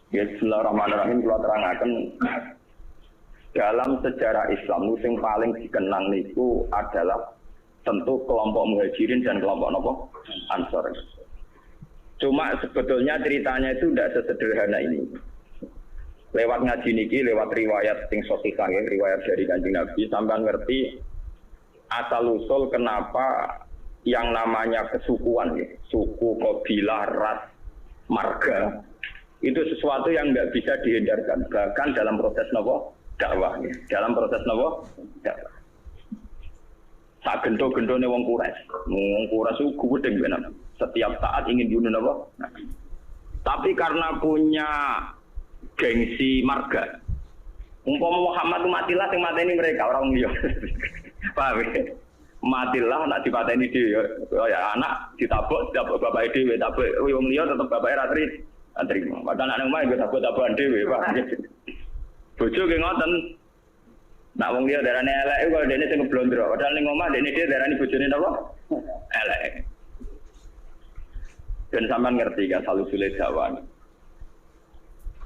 Bismillahirrahmanirrahim. Kalau terangkan dalam sejarah Islam, yang paling dikenang itu adalah tentu kelompok Muhajirin dan kelompok Ansor. Cuma sebetulnya ceritanya itu tidak sesederhana ini. Lewat ngaji niki, lewat riwayat sing sahihah, riwayat dari Kanjeng Nabi, sampai ngerti asal usul kenapa yang namanya kesukuan, suku, kabilah, ras, marga, itu sesuatu yang nggak bisa dihindarkan, bahkan dalam proses dakwah, dalam proses dakwah. Sak gento-gentone wong Quraisy itu gudeng benar. Setiap saat ingin bunuh tapi karena punya gengsi marga, umpama Muhammad itu matilah sing mateni mereka orang liya. Paham ya? Matilah nak dipateni dhewe ya anak ditabok bapak dhewe, tapi wong liya tetep bapake ra trimo. Padahal anak omah yo tabok-tabokan dhewe, Pak. Bojo ki ngoten. Nak wong liya darane elek kok dene sing blondro, padahal ning omah dene dhewe darani bojone napa? Elek. Dan sampean ngerti kan salusule dakwah.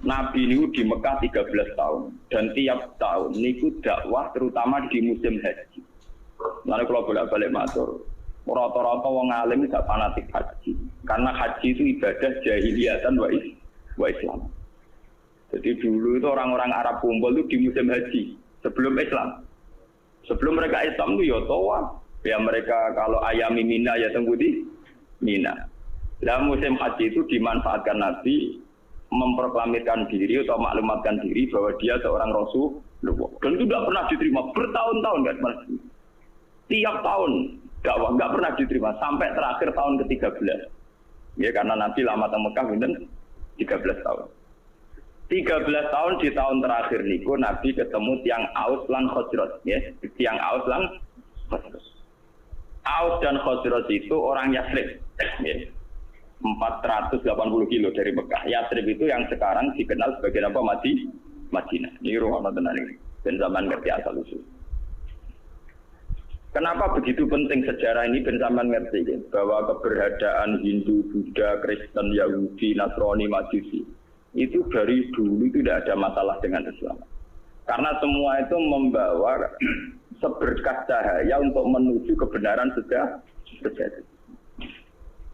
Nabi niku di Mekah 13 tahun dan tiap tahun niku dakwah terutama di musim haji. Lalu kalau bolak-balik matur, rata-rata wong alim gak fanatik haji. Karena haji itu ibadah jahiliyatan wa Islam. Jadi dulu itu orang-orang Arab kumpul itu di musim haji sebelum Islam. Sebelum mereka Islam itu ya tawaf. Ya mereka kalau ayami Mina ya tunggu di Mina. Dalam musim haji itu dimanfaatkan Nabi memproklamirkan diri atau maklumatkan diri bahwa dia seorang Rasulullah. Dan itu tidak pernah diterima bertahun-tahun kan Mas. Tiap tahun dakwah nggak pernah diterima sampai terakhir tahun ke-13. Ya karena Nabi lama di Mekah dan 13 tahun. 13 tahun di tahun terakhir niku Nabi ketemu tiang Aus lan Khazraj ya. Tiang Aus lan Khazraj. Aus dan Khazraj itu orang Yathrib ya. 480 kilo dari Mekah. Yathrib itu yang sekarang dikenal sebagai apa? Madinah. Ini ruang tenan ini. Dan zaman ngerti asal usul. Kenapa begitu penting sejarah ini? Ben sampean ngerti ya, bahwa keberadaan Hindu, Buddha, Kristen, Yahudi, Nasrani, Majusi itu dari dulu tidak ada masalah dengan Islam. Karena semua itu membawa seberkas cahaya untuk menuju kebenaran sejati.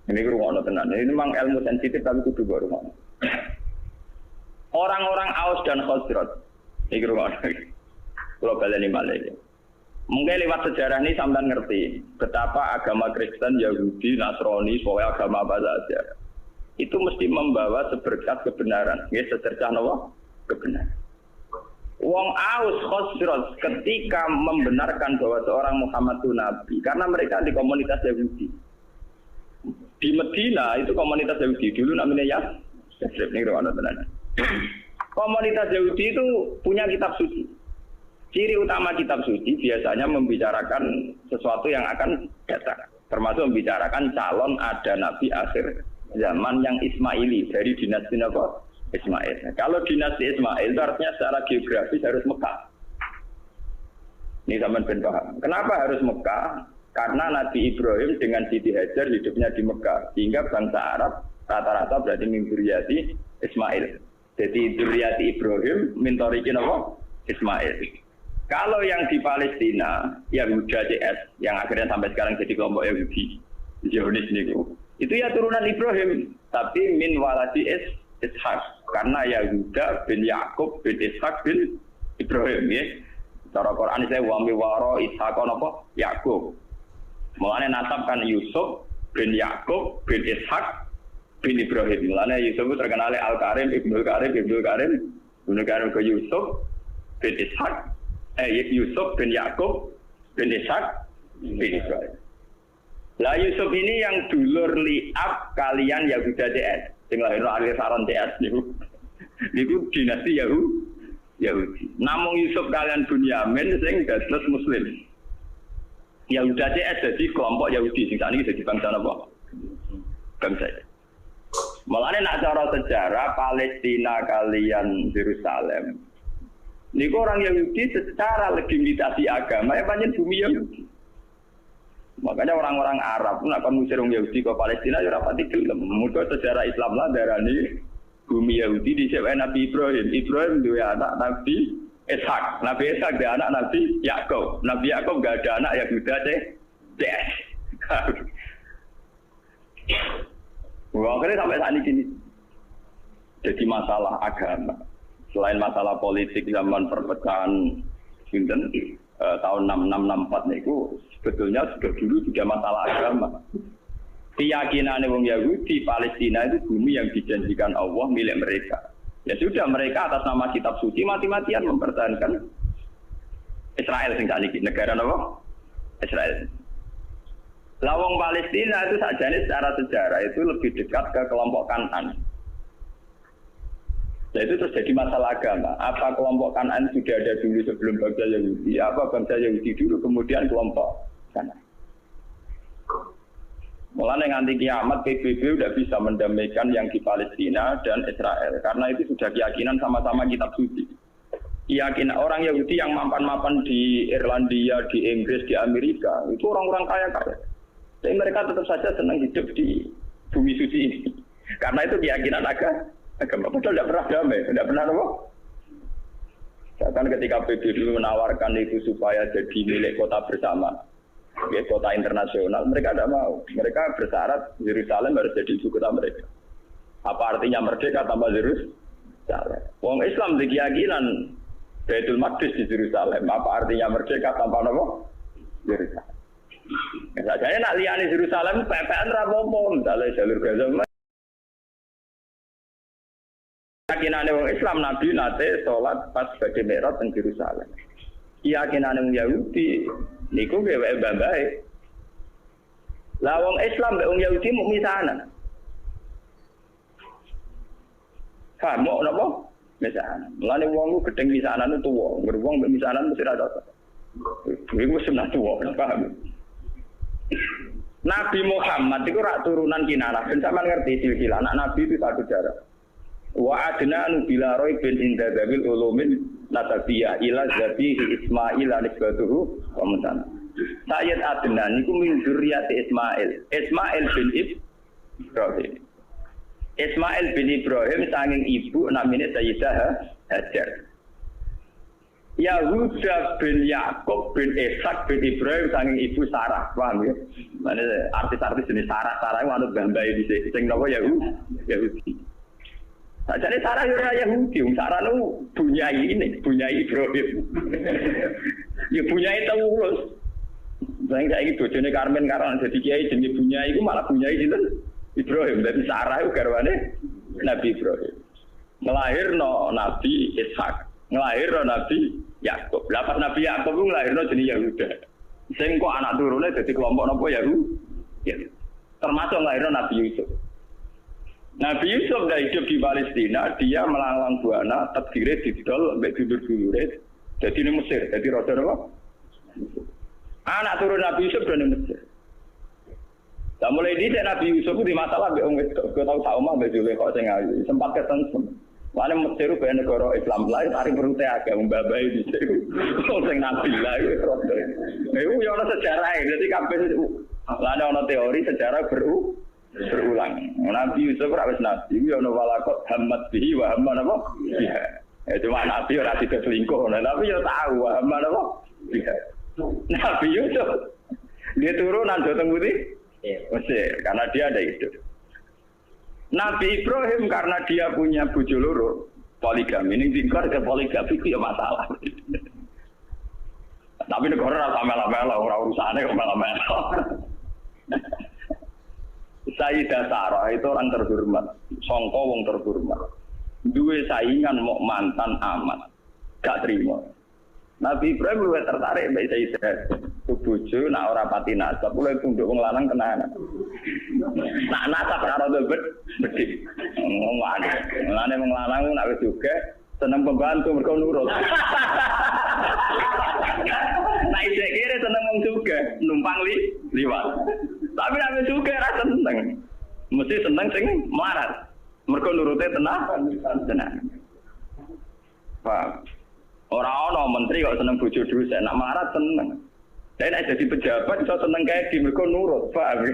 Ini ruang tenan. Ini memang ilmu sensitif tapi kudu ruang. Orang-orang Aus dan Khazraj. Ini ruang. Kalau baleni malih. Mungkin lewat sejarah ini sampean ngerti betapa agama Kristen, Yahudi, Nasrani, pokoknya agama apa saja itu mesti membawa seberkas kebenaran. Ya secercah napa? Kebenaran. Wong Aus Khazraj ketika membenarkan bahwa seorang Muhammad itu nabi karena mereka di komunitas Yahudi. Di Medina itu komunitas Yahudi dulu namanya Yathrib nih ruang tenan. Komunitas Yahudi itu punya kitab suci. Ciri utama kitab suci biasanya membicarakan sesuatu yang akan datang, termasuk membicarakan calon ada nabi akhir zaman yang Ismaili dari dinasti Ismail. Kalau dinasti Ismail itu artinya secara geografis harus Mekah. Ini zaman ben paham. Kenapa harus Mekah? Karena Nabi Ibrahim dengan Siti Hajar hidupnya di Mekah, sehingga bangsa Arab rata-rata berarti min dzurriyyati Ismail. Jadi dzurriyyati Ibrahim min thariqin Ismail. Kalau yang di Palestina, Yahuda CS, yang akhirnya sampai sekarang jadi kelompok Yahudi, Zionis niku, itu ya turunan Ibrahim, tapi min waladi Ishak, karena Yahuda bin Yakub bin Ishak bin Ibrahim ya. Cara Quran saya wa mi waro Ishak napa Yakub. Mulane nasab kan Yusuf bin Yakub bin Ishak bin Ibrahim. Mulane Yusuf terkenal Al-Karim, Ibnu Karim ke Yusuf bin Ishak. Yusuf bin Yakub bin Ishak bin Ibrahim. Lah Yusuf ini yang dulur liab kalian Yahuda DS, sing lahirno akhir saron DS niku. Niku dinasti Yahudi. Namung Yusuf kalian Bunyamin sing dados muslim. Yahuda DS jadi kelompok Yahudi sing sakniki dadi bangsa napa? Bangsa. Mulane nek cara sejarah Palestina kalian Yerusalem niku orang Yahudi secara legitimasi agama ya pancen bumi Yahudi. Makanya orang-orang Arab pun akan ngusir orang Yahudi ke Palestina ya rapati gelem. Muga sejarah Islam lah darani bumi Yahudi dhisik Nabi Ibrahim. Ibrahim duwe anak Nabi Ishak. Nabi Ishak duwe anak Nabi Yakub. Nabi Yakub enggak ada anak Yahuda CS. Wah, akhirnya sampai saat ini jadi masalah agama. Selain masalah politik zaman perpecahan tahun 6664 itu sebetulnya sudah dulu juga masalah agama. Keyakinan wong Yahudi Palestina itu bumi yang dijanjikan Allah milik mereka. Ya sudah mereka atas nama kitab suci mati-matian mempertahankan Israel sing sakniki negara napa? Israel. Lawang Palestina itu sajane secara sejarah itu lebih dekat ke kelompok Kanan. Ya itu terjadi masalah agama. Apa kelompok Kanan sudah ada dulu sebelum bangsa Yahudi? Apa bangsa Yahudi dulu kemudian kelompok Kanan? Mulai nganti kiamat PBB udah bisa mendamaikan yang di Palestina dan Israel karena itu sudah keyakinan sama-sama kitab suci. Keyakinan orang Yahudi yang mapan-mapan di Irlandia, di Inggris, di Amerika itu orang-orang kaya-kaya. Tapi mereka tetap saja senang hidup di bumi suci ini. Karena itu keyakinan agama padahal tidak pernah damai, tidak pernah apa? Bahkan ketika PBB menawarkan itu supaya jadi milik kota bersama. Ya, kota internasional, mereka tidak mau. Mereka bersyarat Yerusalem harus jadi ibu kota mereka. Apa artinya merdeka tanpa Yerusalem? Wong Islam di keyakinan Baitul Maqdis di Yerusalem. Apa artinya merdeka tanpa apa? Yerusalem. Saya nak liani Yerusalem, PPN rapopo, misalnya jalur Gaza. Keyakinan wong Islam Nabi nate sholat pas badhe Mi'raj teng Yerusalem. Keyakinan wong Yahudi niku gawe bae. Lah wong Islam mbek wong Yahudi mung misanan. Mau napa? Misanan. Mulane wong ku gedeng misanan itu tuwa, wong mbek misanan mesti ra cocok. Iku sunah tuwa, paham? Nabi Muhammad itu rak turunan Kinanah. Ben sampean ngerti silsilah anak Nabi itu satu jarak. Wa adnanu bila roibin inda zabil ulumin nasabiyah ila zabihi Ismail anisbatuhu wa mutana. Sayyid Adnan itu min dzurriyyati Ismail. Ismail bin Ibrahim. Ismail bin Ibrahim saking ibu namanya Sayyidah Hajar. Yahuda bin Yakub bin Ishak bin Ibrahim saking ibu Sarah. Paham ya? Mana artis-artis jenis Sarah itu anut gambai di sing napa Yahudi. Jadi Sarah ya Yahudi, Sarah itu bunyai Ibrahim. Ya bunyai Taurus. Saya ini bojone Karmen karena jadi kiai jenis bunyai itu malah bunyai itu Ibrahim. Jadi Sarah itu garwane Nabi Ibrahim. Ngelahirno Nabi Ishak, ngelahirno Nabi Yakub. Lapas Nabi Yakub itu ngelahirno jenis Yahuda. Sing kok anak turunnya jadi kelompok napa Yahudi. Termasuk ngelahirno Nabi Yusuf. Nabi Yusuf dah hidup di Palestina, dia melanglang buana, tadkire didol, sampai dulur-dulure, jadi di Mesir, jadi roda apa? Anak turun Nabi Yusuf dari Mesir. Dan mulai ini Nabi Yusuf itu di masalah, gue tahu sama Mbak Zulekha sing ayu, sempat ketemu. Mana Mesir itu negara Islam lain, tarik perutnya agak membabai di situ. Sing Nabi lah itu roda. Itu yang ada sejarah, jadi kabeh itu, ada teori sejarah berulang. Nabi Yusuf rawis Nabi, ya ono walakot hamad bihi wa hamman apa? Iya. Cuma Nabi ora tidak selingkuh, Nabi ya tahu wa hamman apa? Iya. Nabi Yusuf dia turunan Jawa Putih, Mesir, karena dia ada hidup. Nabi Ibrahim karena dia punya bojo loro, poligami. Ini tingkar ke poligami itu ya masalah. Tapi negara ora melo-melo, ora urusane kok melo-melo. Sayyidah Sarah itu orang terhormat, sangka wong terhormat. Duwe saingan mau mantan amat, gak terima. Nabi Ibrahim luwih tertarik mbek Sayyidah. Bojo nak ora pati nasab, luwih tunduk wong lanang tenanan. Nak nasab ora rada bedik. Mulane wong lanang nak wis juga seneng pembantu mergo nurut. Nah isek kira seneng wong juga numpang liwat. Tapi nek juga ra seneng. Mesti seneng sing melarat. Mergo nurute tenang. Paham? Ora ana menteri kok seneng bojo dosen, nak melarat seneng. Dan nek dadi pejabat iso seneng kae di mergo nurut, paham.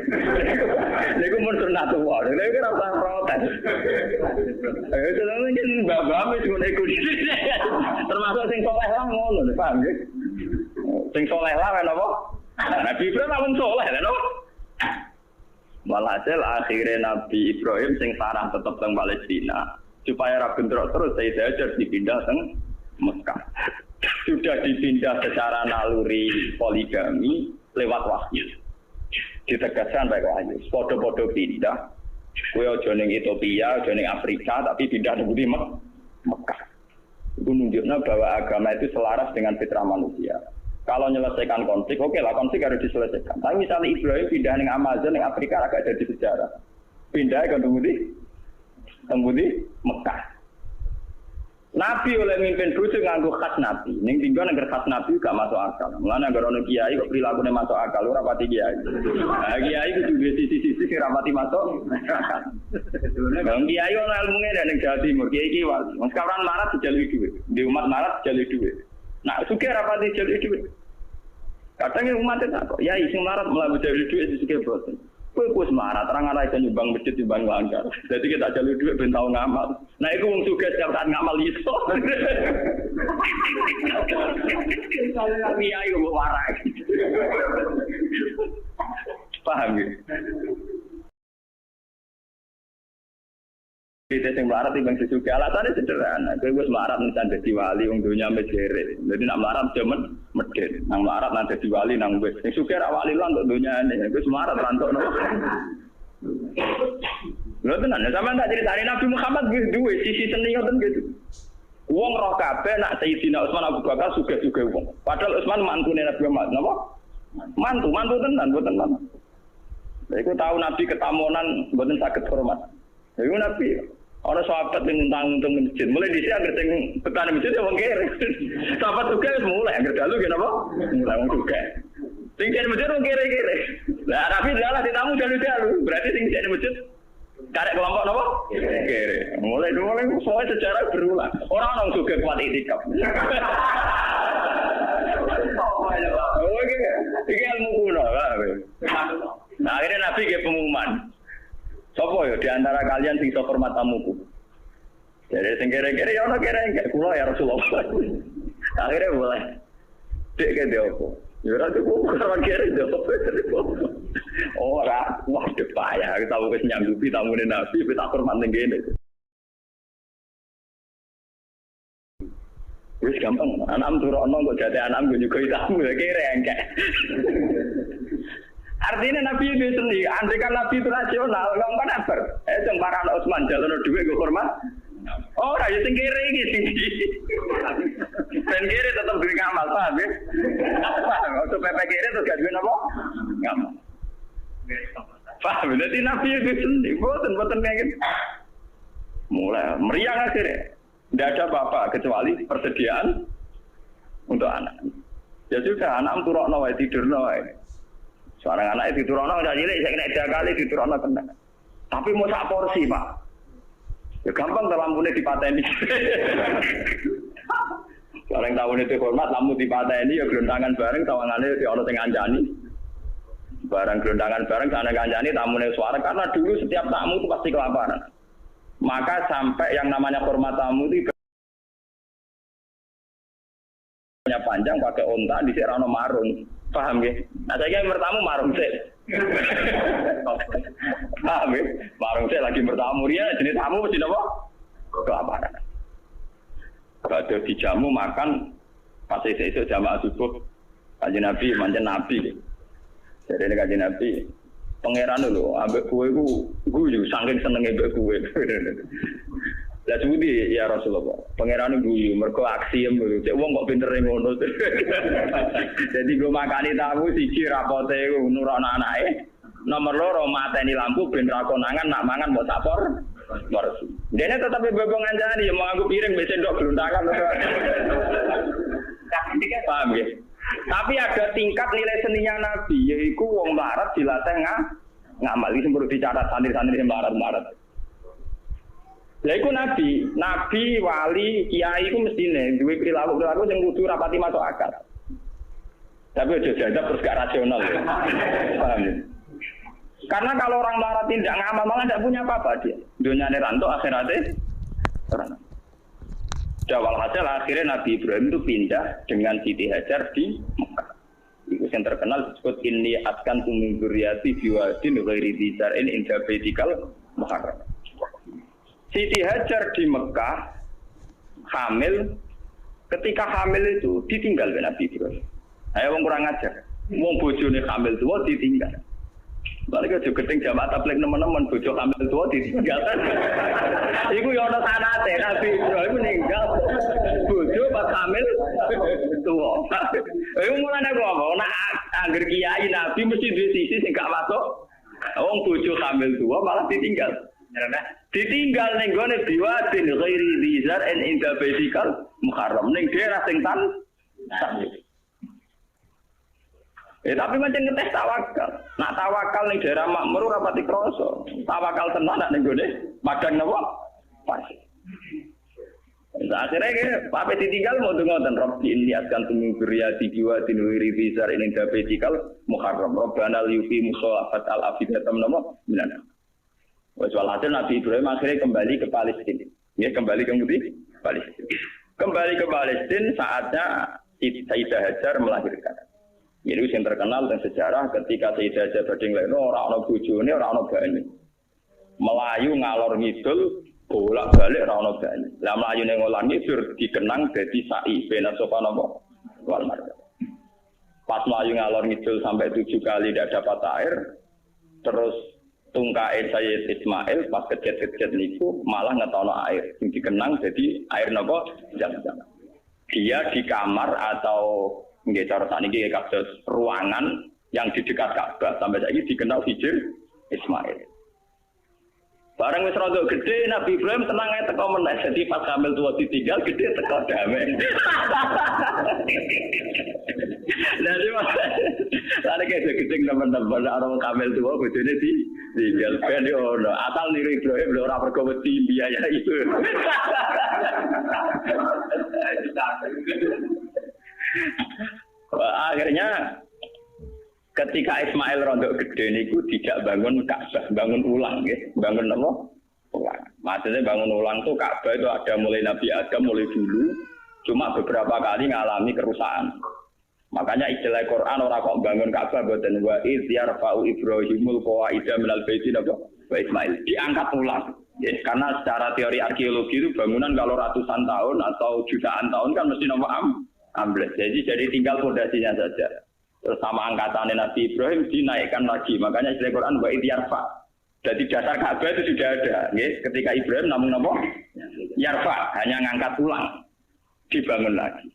Niku mun sunatullah. Lha iki ora usah protes. Ayo seneng iki mbak-mbak wis ngono iku. Termasuk sing soleh lah ngono, paham nggih. Sing soleh lah napa? Nabi Ibrahim lamun soleh lho. Walhasil akhirnya Nabi Ibrahim sing sarah tetep teng Palestina supaya ora bentrok terus Sayyidah Hajar dipindah teng Mekah. Sudah dipindah secara naluri poligami lewat wahyu. Ditegaskan baik wahyu. Podo-podo pindah. Kowe aja ning Ethiopia, aja ning Afrika, tapi pindah ning Mekah. Itu menunjukkan bahwa agama itu selaras dengan fitrah manusia. Kalau menyelesaikan konflik, oke lah konflik harus diselesaikan. Tapi misalnya Ibrahim pindah ning Amazon, ning Afrika agak jadi sejarah. Pindah ke Tembudi Mekah. Nabi oleh mimpin bojo nganggo khas Nabi. Ning tinggal nang khas Nabi gak masuk akal. Mulane agar ono kiai kok prilakune masuk akal ora pati kiai. Nah, kiai kudu duwe sisi-sisi sing ora pati masuk akal. Wong kiai ono ilmune ning Jawa Timur, kiai iki wali. Wong sekarang marat dijalui dhuwit. Di umat marat dijalui dhuwit. Nah, sugih ora pati dijalui dhuwit. Kadang umat itu kok, ya sing marat mlaku dijalui dhuwit sugih boten. Kowe wis marah, terang arah iso nyumbang masjid nyumbang langgar. Jadi kita jalur duit ben tau ngamal. Nah iku wong sugih setiap saat ngamal iso. Kalau nabi ayo mbok warai. Paham ya? Kita sing melarat timbang sesuke alasannya sederhana. Kowe wis melarat nang dadi wali wong donya medhere. Dadi nak melarat jaman medher. Nang melarat nang dadi wali nang wis. Sing suke ra wali lan untuk donyane. Wis melarat rantokno. Lha tenan sampean tak critani Nabi Muhammad wis duwe sisi seni ngoten gitu. Wong roh kabeh nak Sayyidina Utsman Abu Bakar sugih-sugih wong. Padahal Utsman mantune Nabi Muhammad, napa? Mantu tenan, mboten tenan. Lha iku tahu Nabi ketamonan mboten saged hormat. Lha iku Nabi ana sahabat sing ngundang masjid. Mulai dhisik anggere sing betane masjid ya wong kere. Sahabat juga wis mulai anggere dalu ki napa? Mulai wong juga. Sing kene masjid wong kere-kere. Lah Nabi dalah ditamu dalu-dalu. Berarti sing kene masjid karek kelompok napa? Kere. Mulai soal sejarah berulang. Ora ono juga kuat itikaf. Oh iki ilmu kuno. Nah, akhirnya Nabi ke pengumuman. Sopo ya di antara kalian sing iso hormat tamuku. Jadi sing kere-kere ya ono kere-kere kula ya Rasulullah. Akhirnya boleh. Dek ke dia opo? Ya ora cukup karo kere dia opo. Ora, wah depaya kita wis nyanggupi tamune Nabi wis tak hormat ning kene. Wis gampang, anak turokno kok jate anak juga tamu ya kere engke. Artinya Nabi itu sendiri, andai kan Nabi itu rasional, nggak kabar. Jangan para anak Utsman jalan duit gue hormat. Oh, ya sing kiri iki tinggi. Ben kiri tetap duwe ngamal, paham ya? Paham, waktu PP kiri terus gak duwe napa? Ngamal. Paham, jadi Nabi itu sendiri, boten kayak gitu. Mulai meriang akhirnya. Tidak ada apa-apa kecuali persediaan untuk anak. Ya sudah, anak turokno wae tidurno wae. Seorang anak itu turun orang cilik, saya kena 3 kali di turun kena. Tapi mau sak porsi pak, ya gampang kalau lampunya dipateni. Orang tahun itu hormat, lampu dipateni, ya gelondangan bareng, tawangannya di orang tengah anjani. Barang gelondangan bareng, sana anjani, tamunya suara. Karena dulu setiap tamu itu pasti kelaparan. Maka sampai yang namanya hormat tamu itu panjang pakai onta di serano marung. Paham ya? Nah saya yang bertamu marung sih. Paham ya? Marung sih lagi bertamu dia jenis tamu mesti apa? Kelaparan. Kalau ada dijamu makan pas itu jamaah subuh kajian Nabi mancan Nabi. Jadi ini kajian Nabi pangeran dulu ambek kue guyu saking senenge ambek kue. Lah budi ya Rasulullah. Pangeran guyu mergo aksi ngono. Cek wong kok pintere ngono. Jadi go makani tamu siji rapote nurono anake. Nomor 2 mateni lampu ben ra konangan nak mangan mbok sapor. Warsi. Dene tetep bebong ngancani ya mau nganggo piring mbek sendok gluntakan. Paham ya? Tapi ada tingkat nilai seninya Nabi yaiku wong melarat dilatih ngamal iki sing perlu dicatat santri-santri sing melarat. Lha iku nabi, wali, kiai iku mestine duwe perilaku sing kudu rapati masuk akal. Tapi aja jajab terus gak rasional ya. Paham ya? Karena kalau orang melarat tidak ngamal malah tidak punya apa-apa dia. Dunia ranto akhiratnya terang. Walhasil akhirnya Nabi Ibrahim itu pindah dengan Siti Hajar di Mekah. Itu yang terkenal disebut inni askantu min dzurriyyati biwadin ghairi dzi zar'in inda baitikal muharram. Siti Hajar di Mekah hamil, ketika hamil itu ditinggal oleh Nabi Ibrahim. Ayo wong kurang ajar. Wong bojone hamil tuwa ditinggal. Balik aja gedeng jamaah tabligh nemen-nemen bojo hamil tuwa ditinggal. Iku ya ana sanate Nabi Ibrahim ninggal bojo pas hamil tuwa. Iku mulane kok ana angger kiai Nabi mesti duwe sisi sing gak masuk. Wong bojo hamil tuwa malah ditinggal. Ditinggal ning gone biwadin ghairi dzi zar'in inda baitikal muharram ning daerah sing tan. Tapi macam ngetes tawakal. Nak tawakal ning daerah makmur ora pati krasa. Tawakal tenan nak ning gone padang napa? Pas. Akhirnya Pak ditinggal mau ngoten Rabbi inni askantu min dzurriyyati biwadin ghairi dzi zar'in inda baitikal muharram. Rabbana liyuqimu sholata al-afidatam napa minan. Walhasil Nabi Ibrahim akhirnya kembali ke Palestina. Ya, kembali ke Palestina. Kembali ke Palestina saatnya Sayyidah Hajar melahirkan. Jadi yang terkenal dan sejarah ketika Sayyidah Hajar badhe ngleno ora ana bojone, ora ana bane. Melayu ngalor ngidul, bolak-balik ora ana bane. Lah mlayu ning ngalor ngidul dikenang dadi sa'i bena sofa napa wal marwa. Pas mlayu ngalor ngidul sampai 7 kali tidak dapat air, terus tungkae Sayyid Ismail pas kejet-kejet niku malah ngetono air. Sing dikenang jadi air napa jam-jam. Dia di kamar atau nggih cara sakniki kados ruangan yang di dekat Ka'bah sampai saiki dikenal Hijr Ismail. Bareng wis rada gede Nabi Ibrahim tenang ae teko meneh. Jadi pas hamil tua ditinggal gede teko damai. Jadi lari kayak gede teman-teman orang hamil tua bojone ditinggal ben yo ono. Asal niru Ibrahim lho ora pergo wedi biaya itu. Akhirnya ketika Ismail rondok gede niku tidak bangun Ka'bah, bangun ulang ya. Bangun apa? Ulang. Maksudnya bangun ulang tuh Ka'bah itu ada mulai Nabi Adam mulai dulu, cuma beberapa kali ngalami kerusakan. Makanya istilah Quran orang kok bangun Ka'bah boten wa iz yarfa'u Ibrahimul qawaida minal baiti napa? Wa Ismail diangkat ulang. Ya, karena secara teori arkeologi itu bangunan kalau ratusan tahun atau jutaan tahun kan mesti napa ambles. Jadi tinggal fondasinya saja. Terus sama angkatan Nabi Ibrahim dinaikkan lagi. Makanya istilah Quran wa yarfa. Jadi dasar Ka'bah itu sudah ada. Ya. Ketika Ibrahim namun apa? Yarfa, hanya ngangkat ulang. Dibangun lagi.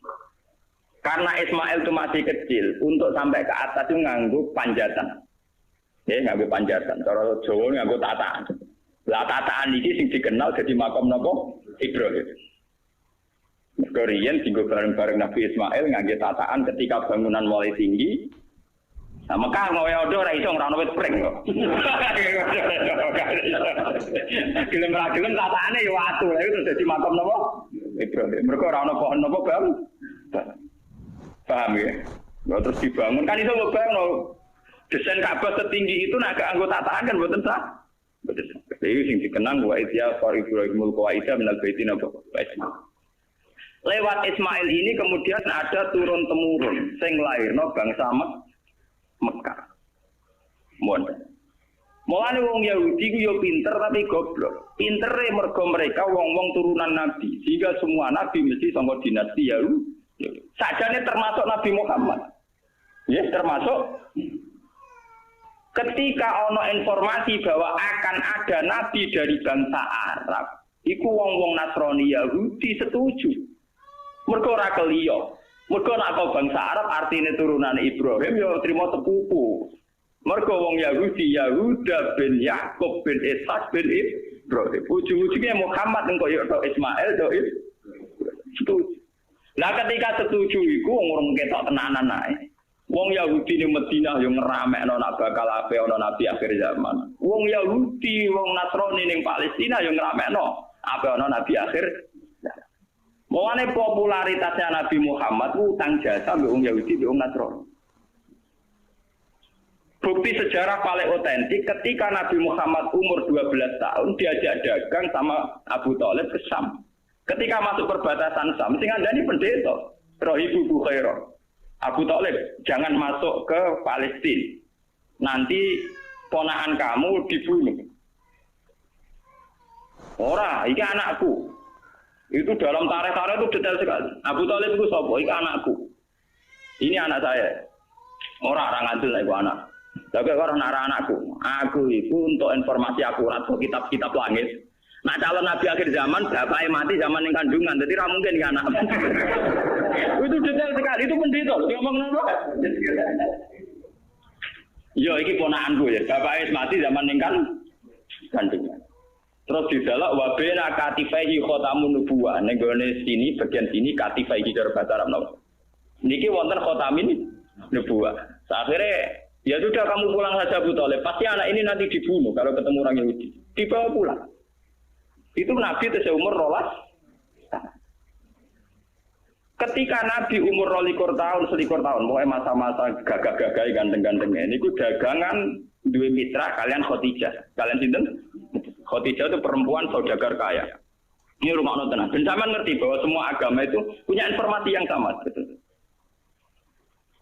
Karena Ismail itu masih kecil, untuk sampai ke atas itu nganggo panjatan. Ya, nganggo panjatan. Cara Jawa nganggo tataan. Lah tataan ini sing dikenal jadi makam napa? Ibrahim. Korean tinggal bareng-bareng Nabi Ismail ngangge tataan ketika bangunan mulai tinggi. Nah, Mekah ngowe odo ora iso ngrano wit pring kok. Gelem ra gelem tataane ya watu. Lha itu dadi makam napa? Ibrahim. Mergo ora ono pohon napa, Bang? Paham ya? Nah, terus dibangun kan iso ngebangun. Desain Ka'bah setinggi itu nak anggo tataan kan mboten sah. Betul. Iki sing dikenang wa idya fa Ibrahimul qawaida minal baiti napa? Lewat Ismail ini kemudian ada turun-temurun sing lairno bangsa Mekah. Mulane wong Yahudi ku yo pinter tapi goblok. Pintere mergo mereka wong-wong turunan nabi, sehingga semua nabi mesti saka dinasti Yahudi. Sajane termasuk Nabi Muhammad. Ya, termasuk ketika ono informasi bahwa akan ada nabi dari bangsa Arab, iku wong-wong Nasrani Yahudi setuju. Mergo ora keliyo. Mergo nek bangsa Arab artine turunan Ibrahim ya trimo sepupu. Mergo wong Yahudi Yahuda bin Yakub bin Ishak bin Ibrahim. Ujung-ujungnya Muhammad engko yo Ismail to setuju. Lah ketika setuju iku wong ketok tenanan ae. Wong Yahudi ning Madinah yo ngeramekno nak bakal ape ana nabi akhir zaman. Wong Yahudi, wong Nasrani ning Palestina yo ngeramekno ape ana nabi akhir. Mulane popularitasnya Nabi Muhammad utang jasa mbek wong Yahudi mbek wong Nasrani. Bukti sejarah paling otentik ketika Nabi Muhammad umur 12 tahun diajak dagang sama Abu Thalib ke Syam. Ketika masuk perbatasan Syam, sing ngandani pendeta, Rahibu Bukhairah. Abu Thalib, jangan masuk ke Palestina. Nanti ponakan kamu dibunuh. Ora, iki anakku. Itu dalam tarikh-tarikh itu detail sekali. Abu Thalib itu sapa? Iki anakku. Ini anak saya. Orang ngantil iku anak. Tapi orang nara anakku, aku itu untuk informasi akurat ke kitab-kitab langit. Nah calon nabi akhir zaman, bapaknya mati zaman yang kandungan, jadi tidak mungkin ke anak. Itu detail sekali, itu pendeta. Ngomong apa? Yo, ini ponakanku ya, bapaknya mati zaman yang kandungan. Terus didalak wabena katifaihi khotamun nubuwah. Nenggone sini, bagian sini katifaihi cara bahasa Arab. Niki wonten khotamin nubuwah. Akhirnya ya sudah kamu pulang saja Abu Thalib. Pasti anak ini nanti dibunuh kalau ketemu orang Yahudi. Dibawa pulang. Itu Nabi seumur 12. Ketika Nabi umur 21 tahun, 21 tahun, mulai masa-masa gagah-gagah ganteng-gantengnya. Ini dagangan dua mitra kalian Khadijah. Kalian sinten? Khadijah itu perempuan saudagar kaya. Ini rumah tenan. Dan zaman ngerti bahwa semua agama itu punya informasi yang sama.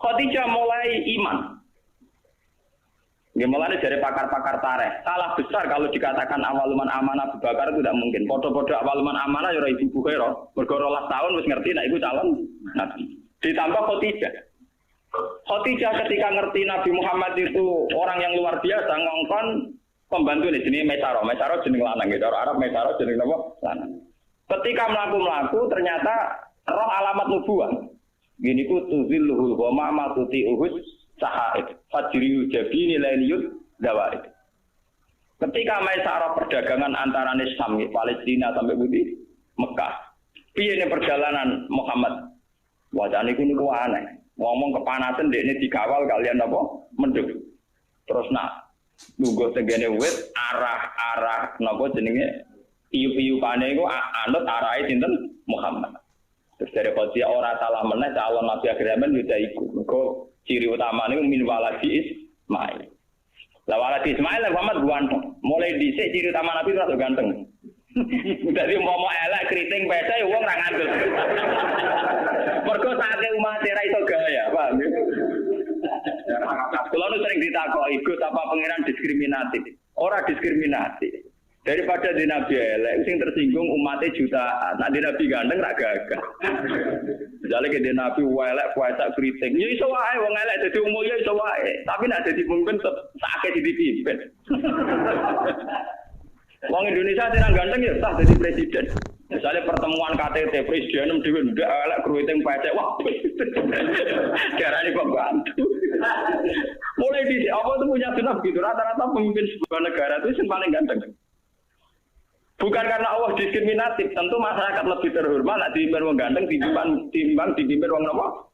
Khadijah mulai iman. Mulanya dari pakar-pakar tarikh. Salah besar kalau dikatakan awaluman amanah Abu Bakar itu tidak mungkin. Podo-podo awaluman amanah ya Ibu Bukhairah. Bergorolah tahun wis ngerti nek iku calon nabi. Ditambah Khadijah. Khadijah ketika ngerti Nabi Muhammad itu orang yang luar biasa ngongkon pembantu ini jenis Mesaro. Mesaro jenis lanang gitu. Arab Mesaro jenis apa? Lanang. Ketika melaku-melaku ternyata roh alamat nubuwah. Gini ku tuzilluhul ghama ma tuti'uhus sahaid fajriyu jabini lailiyut dawaid. Ketika Maisarah perdagangan antara Syam Palestina sampai Budi Mekah. Piye perjalanan Muhammad? Wajane niku aneh. Ngomong kepanasan dekne dikawal kalian apa? Menduk. Terus nunggu tenggene wit arah napa jenenge iyu-iyukane iku anut arahe sinten Muhammad. Terus dari kondisi orang salah meneh calon nabi akhir zaman juga ikut. Mergo ciri utama niku min waladi Ismail. Lah waladi Ismail Muhammad ganteng. Mulai dhisik ciri utama nabi rada ganteng. Dadi mau elek kriting pece wong ra ngandel. Mergo saate umat ra iso gaya, paham ya? Kalau sering ditakoki, Gus apa pangeran diskriminatif? Ora diskriminatif. Daripada di Nabi elek, sing tersinggung umatnya jutaan. Nah di Nabi ganteng rak gagah. Misalnya ke di Nabi elek puasa kriting, ya iso wae wong elek dadi umum ya iso wae. Tapi nek dadi pemimpin sakit dipimpin. Wong Indonesia sing ganteng ya sah dadi presiden. Misalnya pertemuan KTT presiden dhewe ndak elek kriting pecek wah. Darane kok bantu. Mulai di apa itu punya sunah gitu. Rata-rata pemimpin sebuah negara itu yang paling ganteng. Bukan karena Allah diskriminatif, tentu masyarakat lebih terhormat nek dipimpin wong ganteng timbang dipimpin wong napa?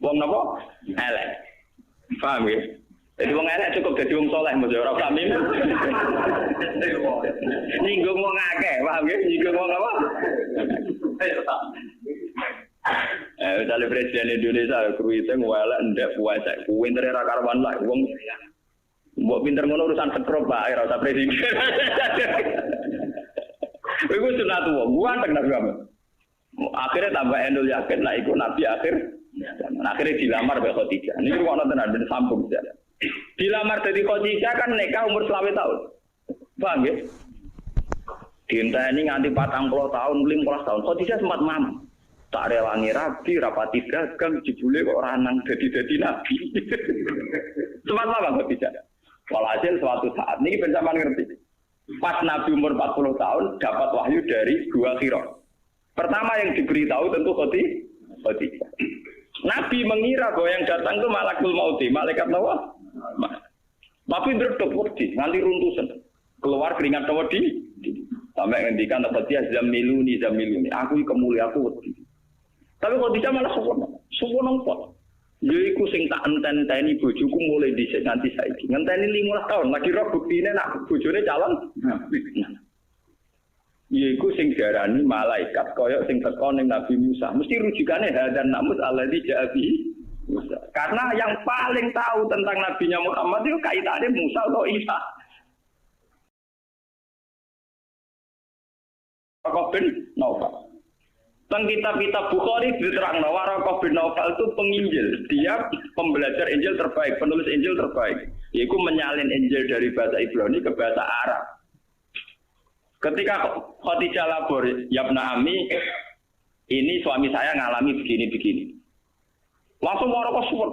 Wong napa? Elek. Paham ya? Jadi wong elek cukup dadi wong saleh mesti ora usah mimpin. Nyinggung wong akeh, paham ya? Nyinggung wong apa? Misalnya presiden Indonesia kruite ngwelek ndak puasa, pinter ra karwan lah wong mbok pinter ngono urusan sekrup Pak, ora usah presiden. Iku sunat wong, ganteng Nabi Muhammad. Akhirnya tambah endul yakin lah iku Nabi akhir. Akhirnya dilamar oleh Khadijah. Ini kok ana tenan ben sambung saja. Dilamar dadi Khadijah kan nikah umur 20 tahun. Paham ya? Dienteni nganti 40 tahun, 15 tahun. Khadijah sempat mamam. Tak rewangi rabi, rapati dagang, jebule kok ora nang dadi nabi. Sempat mamam Khadijah. Walhasil suatu saat ini ben sampean ngerti. Pas Nabi umur 40 tahun dapat wahyu dari dua Hira. Pertama yang diberitahu tentu Khadijah. Nabi mengira bahwa yang datang itu malakul mauti, malaikat nawa. Tapi ndredeg wedi, nganti runtusan. Keluar keringat wedi. Sampai ngendikan Khadijah zamiluni. Aku kemuliaan aku wedi. Tapi Khadijah malah suwono kok. Yaiku sing tak enten-enteni bojoku mulai dhisik nganti saiki. Ngenteni 15 tahun lagi roh buktine nak bojone calon. Yaiku sing diarani malaikat kaya sing teko ning Nabi Musa. Mesti rujukane hadan namus alladzi ja'a bi Musa. Karena yang paling tahu tentang Nabinya Muhammad itu kaitannya Musa atau Isa. Waraqah bin Naufal. Teng kitab-kitab Bukhari diterangno Waraqah bin Naufal itu penginjil. Dia pembelajar Injil terbaik, penulis Injil terbaik. Yaitu menyalin Injil dari bahasa Ibrani ke bahasa Arab. Ketika Khadijah labor, Yabna Ami, ini suami saya ngalami begini-begini. Langsung Waraqah support.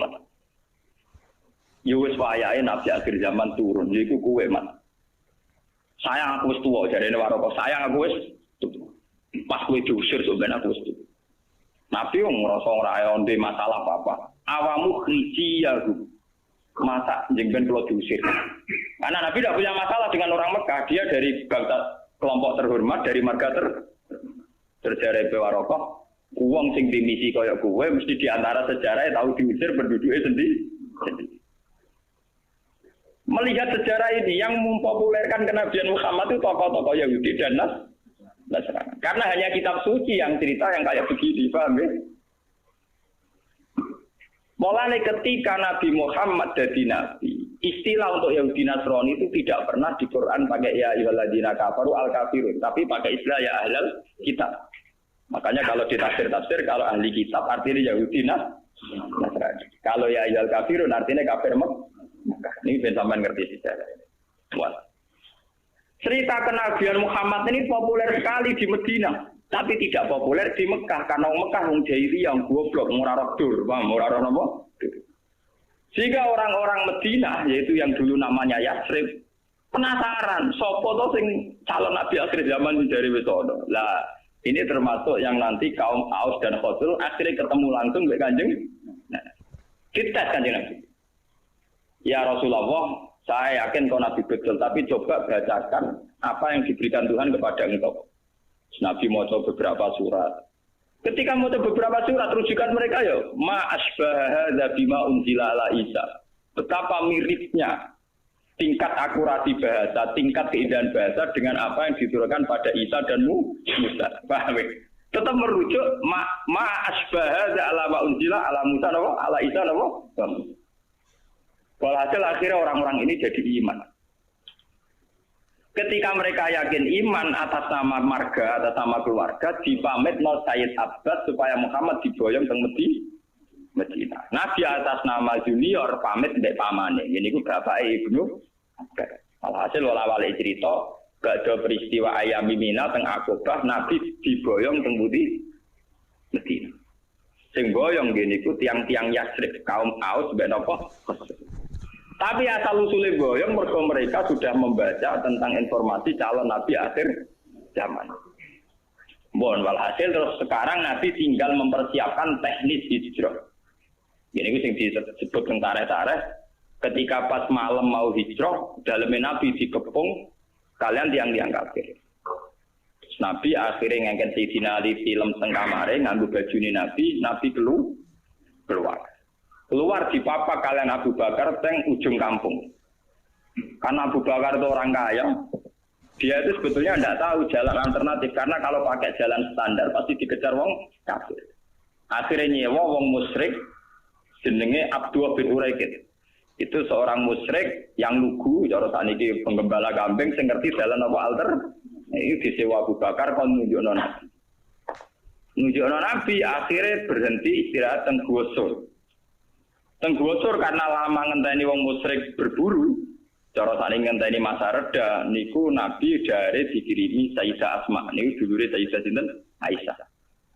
Ya wis wayahe nabi akhir zaman turun, yaiku kowe, Mas. Sayang aku wis tuwa, jarene Waraqah, sayang aku wis tuwa. Pas kowe diusir sok ben aku wis tuwa. Nabi wong ngrasa ora onde masalah apa-apa. Awamu khijiyahu. Masa jengben kula diusir. Karena Nabi tidak punya masalah dengan orang Mekah, dia dari bangsa kelompok terhormat, dari marga terjare Waraqah, wong sing dimisi kaya kowe mesti diantara sejarah tahu diusir penduduknya sendiri. Melihat sejarah ini yang mempopulerkan kenabian Muhammad itu tokoh-tokoh Yahudi dan Nasrani. Karena hanya kitab suci yang cerita yang kayak begini, paham ya? Mulai ketika Nabi Muhammad jadi nabi, istilah untuk Yahudi Nasrani itu tidak pernah di Quran pakai ya ayyuhalladzina kafaru al-kafirun, tapi pakai istilah ya ahlal kitab. Makanya kalau di tafsir kalau ahli kitab artinya Yahudi Nasrani. Kalau ya ayyuhal kafirun artinya kafir Mekah. Ini ben sampean ngerti sejarah ini. Wah. Cerita kenabian Muhammad ini populer sekali di Madinah, tapi tidak populer di Mekah karena Mekah wong jahiliyah yang goblok, ora roh dur, paham ora roh napa? Sehingga orang-orang Madinah yaitu yang dulu namanya Yatsrib penasaran, sapa to sing calon nabi akhir zaman dari wis ana. Lah, ini termasuk yang nanti kaum Aus dan Khazraj akhirnya ketemu langsung dengan Kanjeng. Nah, kita Kanjeng Nabi. Ya Rasulullah, saya yakin kau Nabi betul, tapi coba bacakan apa yang diberikan Tuhan kepada engkau. Nabi mau coba beberapa surat. Ketika mau coba beberapa surat, rujukan mereka ya, ma asbaha bima unzila ala Isa. Betapa miripnya tingkat akurasi bahasa, tingkat keindahan bahasa dengan apa yang diturunkan pada Isa dan Musa. Paham ya? Tetap merujuk ma asbaha ala ma unzila ala Musa ala Isa Musa. Walhasil akhirnya orang-orang ini jadi iman. Ketika mereka yakin iman atas nama marga, atas nama keluarga, dipamit no Sayyid Abbas supaya Muhammad diboyong ke Medina. Nabi atas nama junior pamit mbek pamane. Ini ku bapake Ibnu Abbas. Walhasil wala-wali cerita, gak ada peristiwa ayam Mina teng Aqabah, Nabi diboyong teng Medina. Sing boyong ngene iku tiang-tiang Yatsrib, kaum Aus mbek napa? Tapi asal usulnya boyong mergo mereka sudah membaca tentang informasi calon Nabi akhir zaman. Bon, walhasil terus sekarang Nabi tinggal mempersiapkan teknis hijrah. Ini yang disebut tareh-tareh. Ketika pas malam mau hijrah, dalamnya Nabi dikepung, kalian tiang-tiang kafir. Nabi akhirnya ngangkat Sayyidina Ali film teng kamare nganggo bajune Nabi keluar. Keluar di papa kalian Abu Bakar teng ujung kampung. Karena Abu Bakar itu orang kaya, dia itu sebetulnya tidak tahu jalan alternatif. Karena kalau pakai jalan standar pasti dikejar wong kafir. Akhirnya nyewa wong musyrik jenenge Abdullah bin Uraikid. Itu seorang musyrik yang lugu, cara saniki penggembala kambing sing ngerti jalan apa alter. Ini disewa Abu Bakar kon nunjukno Nabi. Nunjukno Nabi akhirnya berhenti istirahat teng Gua Sur. Tenggosor karena lama ngenteni wong musyrik berburu, cara saling ngenteni masa reda, niku Nabi dari dikirimi Sayyidah Asma, niku dulure Sayyidah sinten Aisyah.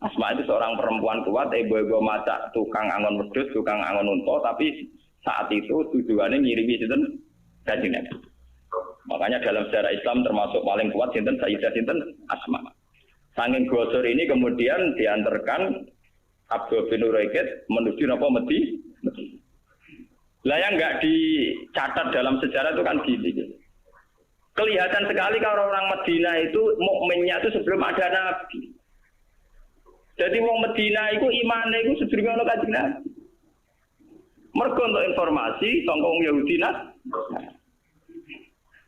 Asma itu seorang perempuan kuat, ibu-ibu masak, tukang angon wedhus, tukang angon unta, tapi saat itu tujuannya ngirimi sinten Kanjeng Nabi. Makanya dalam sejarah Islam termasuk paling kuat sinten Sayyidah sinten Asma. Saking gosor ini kemudian diantarkan Abdul bin Uraikid menuju napa Medina. Lah yang enggak dicatat dalam sejarah itu kan gini. Kelihatan sekali kalau orang Medina itu mukminnya itu sebelum ada Nabi. Jadi wong Medina itu imane itu sedurunge ana Kanjeng Nabi. Mergo untuk informasi tongkong Yahudi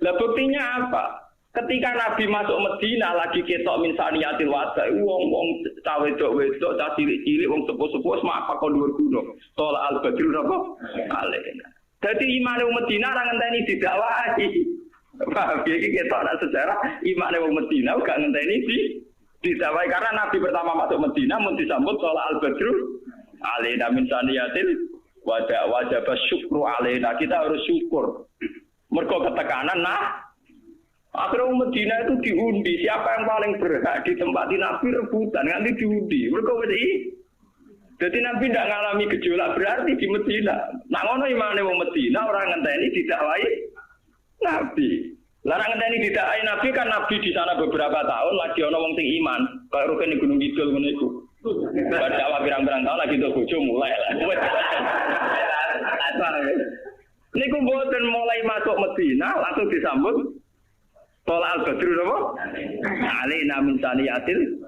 Lah buktinya apa? Ketika Nabi masuk Medina lagi ketok min saniyatil wada, wong-wong cawe wedok-wedok, cah cilik-cilik, wong sepuh-sepuh semapa kon dhuwur gunung. Tola al-badru napa? Alena. Dadi imane wong Medina ora ngenteni didakwahi. Paham iki ketok nak sejarah imane wong Medina gak ngenteni didakwahi karena Nabi pertama masuk Medina mun disambut tola al-badru alena min saniyatil wada wajib syukru alena. Kita harus syukur. Mergo ketekanan akhirnya Medina itu diundi, siapa yang paling berhak ditempati Nabi rebutan, nanti diundi. Mereka jadi Nabi tidak mengalami gejolak berarti di Medina. Nak ngono imane wong Medina orang ngenteni didakwai Nabi. Larang ngenteni didakwai Nabi kan Nabi di sana beberapa tahun lagi ana wong sing iman, kaya rukun ning Gunung Kidul ngono iku. Dakwah pirang-pirang tahun lagi untuk bojo mulai lah. Niku mboten mulai masuk Medina langsung disambut Tola al-badru napa? Alina min saniyatil.